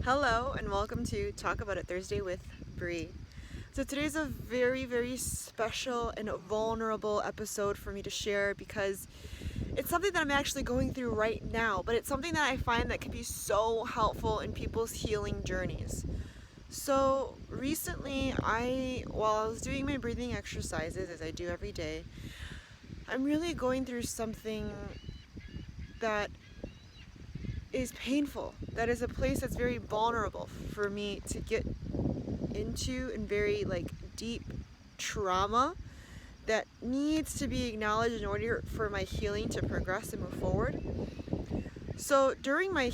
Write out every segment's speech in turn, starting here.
Hello and welcome to Talk About It Thursday with Bree. So today's a very, very special and vulnerable episode for me to share because it's something that I'm actually going through right now, but it's something that I find that can be so helpful in people's healing journeys. So recently, while I was doing my breathing exercises, as I do every day, I'm really going through something that is painful. That is a place that's very vulnerable for me to get into, and very deep trauma that needs to be acknowledged in order for my healing to progress and move forward. So during my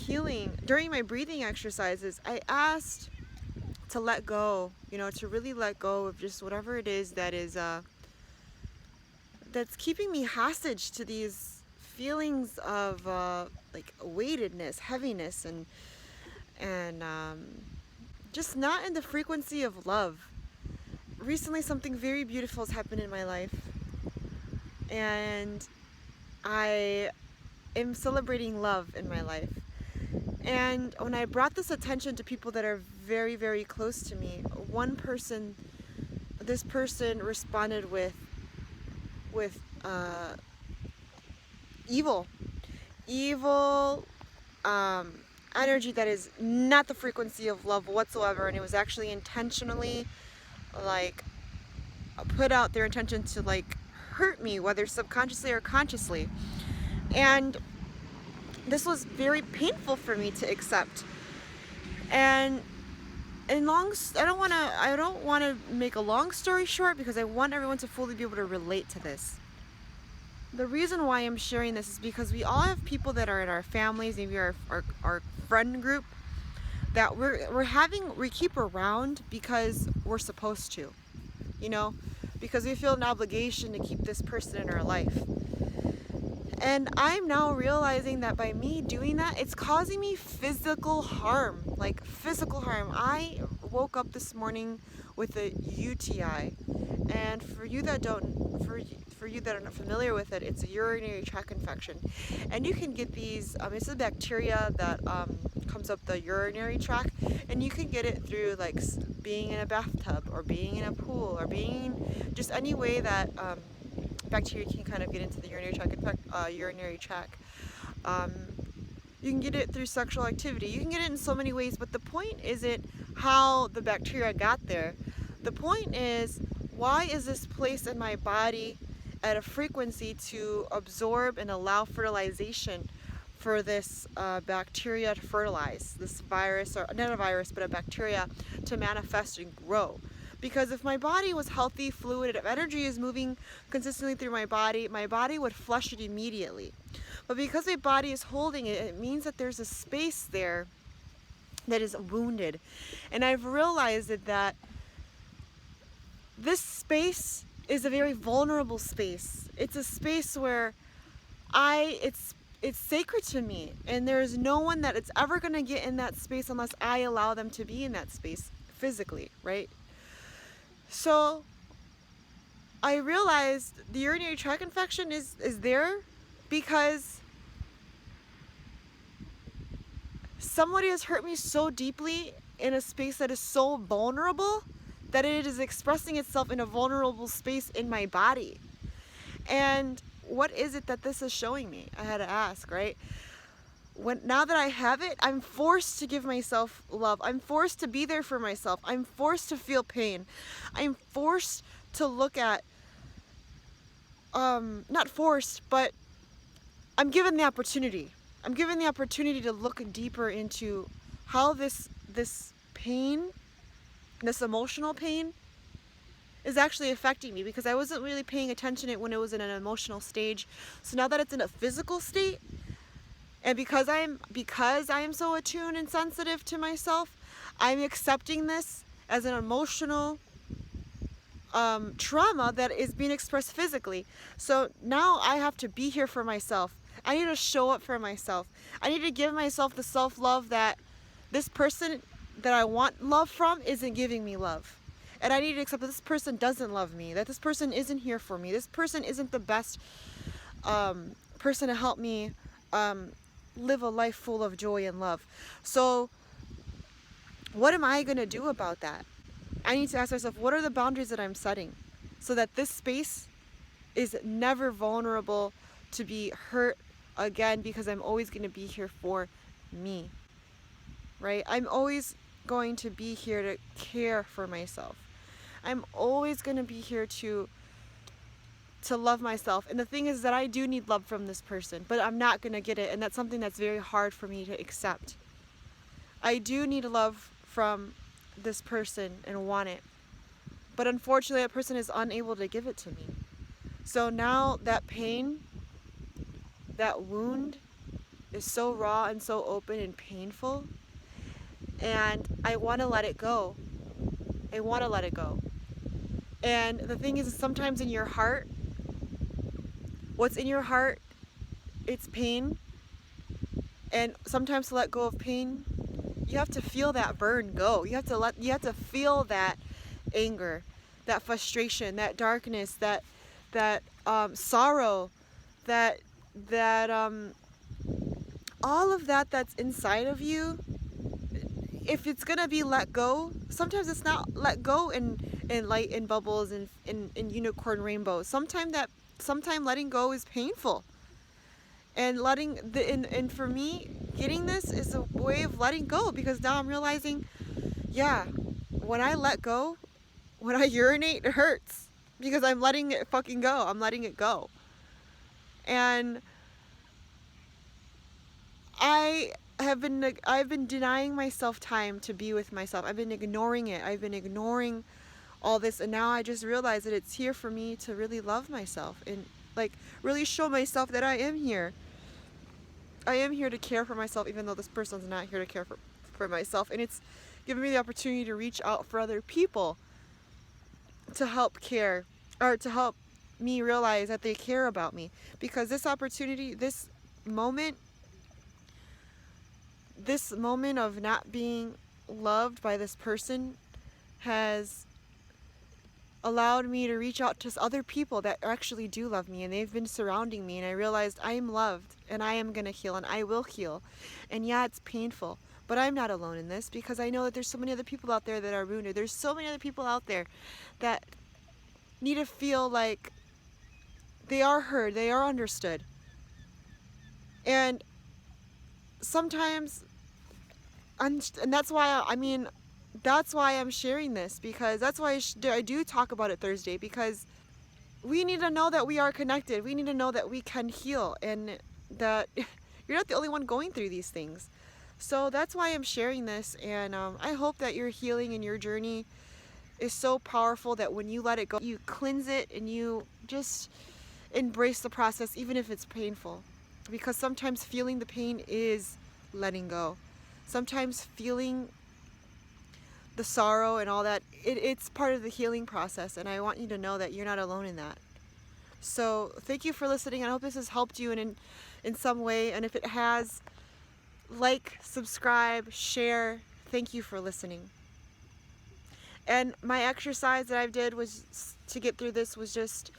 breathing exercises, I asked to let go, to really let go of just whatever it is that is that's keeping me hostage to these feelings of weightedness, heaviness, and just not in the frequency of love. Recently, something very beautiful has happened in my life, and I am celebrating love in my life. And when I brought this attention to people that are very, very close to me, this person responded with evil energy that is not the frequency of love whatsoever, and it was actually intentionally put out their intention to hurt me, whether subconsciously or consciously. And this was very painful for me to accept. And I don't want to make a long story short, because I want everyone to fully be able to relate to this. The reason why I'm sharing this is because we all have people that are in our families, maybe our friend group, that we keep around because we're supposed to, because we feel an obligation to keep this person in our life. And I'm now realizing that by me doing that, it's causing me physical harm. I woke up this morning with a UTI, and for you that are not familiar with it, it's a urinary tract infection, and you can get these. It's a bacteria that comes up the urinary tract, and you can get it through being in a bathtub, or being in a pool, or being just any way that bacteria can kind of get into the urinary tract. You can get it through sexual activity. You can get it in so many ways, but the point isn't how the bacteria got there. The point is, why is this place in my body at a frequency to absorb and allow fertilization for this bacteria to fertilize, this virus, or not a virus, but a bacteria to manifest and grow? Because if my body was healthy, fluid, if energy is moving consistently through my body would flush it immediately. But because my body is holding it, it means that there's a space there that is wounded. And I've realized that this space is a very vulnerable space. It's a space where it's sacred to me, and there's no one that it's ever going to get in that space unless I allow them to be in that space physically, right? So I realized the urinary tract infection is there because somebody has hurt me so deeply in a space that is so vulnerable that it is expressing itself in a vulnerable space in my body. And what is it that this is showing me? I had to ask, right? Now that I have it, I'm forced to give myself love. I'm forced to be there for myself. I'm forced to feel pain. I'm forced to look at, not forced, but I'm given the opportunity. I'm given the opportunity to look deeper into how this pain, this emotional pain, is actually affecting me, because I wasn't really paying attention to it when it was in an emotional stage. So now that it's in a physical state, and because I am so attuned and sensitive to myself, I'm accepting this as an emotional trauma that is being expressed physically. So now I have to be here for myself. I need to show up for myself. I need to give myself the self-love that this person that I want love from isn't giving me love. And I need to accept that this person doesn't love me, that this person isn't here for me, this person isn't the best person to help me live a life full of joy and love. So what am I going to do about that? I need to ask myself, what are the boundaries that I'm setting so that this space is never vulnerable to be hurt again, because I'm always going to be here for me, right? I'm always going to be here to care for myself. I'm always going to be here to love myself. And the thing is that I do need love from this person, but I'm not going to get it. And that's something that's very hard for me to accept. I do need love from this person and want it. But unfortunately, that person is unable to give it to me. So now that pain, that wound is so raw and so open and painful. And I want to let it go. I want to let it go. And the thing is, sometimes in your heart, what's in your heart, it's pain. And sometimes to let go of pain, you have to feel that burn go. You have to feel that anger, that frustration, that darkness, that sorrow, that all of that that's inside of you. If it's gonna be let go, sometimes it's not let go in light and bubbles and in unicorn rainbows. Sometimes letting go is painful. And and for me, getting this is a way of letting go, because now I'm realizing, yeah, when I let go, when I urinate, it hurts because I'm letting it fucking go. I'm letting it go. And I've been denying myself time to be with myself. I've been ignoring it. I've been ignoring all this, and now I just realize that it's here for me to really love myself and like really show myself that I am here. I am here to care for myself, even though this person's not here to care for myself. And it's given me the opportunity to reach out for other people to help care, or to help me realize that they care about me. Because this opportunity, this moment of not being loved by this person has allowed me to reach out to other people that actually do love me, and they've been surrounding me, and I realized I am loved, and I am going to heal, and I will heal. And yeah, it's painful, but I'm not alone in this, because I know that there's so many other people out there that are wounded. There's so many other people out there that need to feel like they are heard, they are understood. And sometimes, and that's why that's why I'm sharing this, because that's why I do talk about it Thursday, because we need to know that we are connected. We need to know that we can heal, and that you're not the only one going through these things. So that's why I'm sharing this, and I hope that your healing and your journey is so powerful that when you let it go, you cleanse it and you just embrace the process, even if it's painful. Because sometimes feeling the pain is letting go. Sometimes feeling the sorrow and all that, it's part of the healing process, and I want you to know that you're not alone in that. So thank you for listening. I hope this has helped you in some way, and if it has, like, subscribe, share. Thank you for listening. And my exercise that I did was to get through this was just,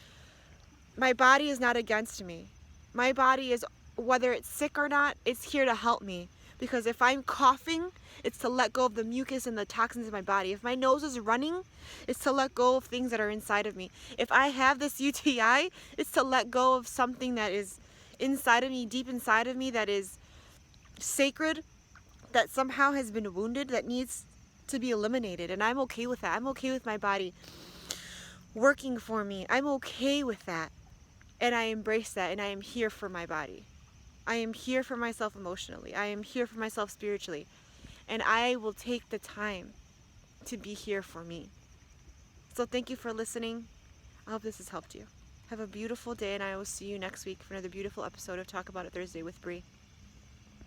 my body is not against me. My body is, whether it's sick or not, it's here to help me. Because if I'm coughing, it's to let go of the mucus and the toxins in my body. If my nose is running, it's to let go of things that are inside of me. If I have this UTI, it's to let go of something that is inside of me, deep inside of me, that is sacred, that somehow has been wounded, that needs to be eliminated. And I'm okay with that. I'm okay with my body working for me. I'm okay with that. And I embrace that, and I am here for my body. I am here for myself emotionally. I am here for myself spiritually. And I will take the time to be here for me. So thank you for listening. I hope this has helped you. Have a beautiful day, and I will see you next week for another beautiful episode of Talk About It Thursday with Bree.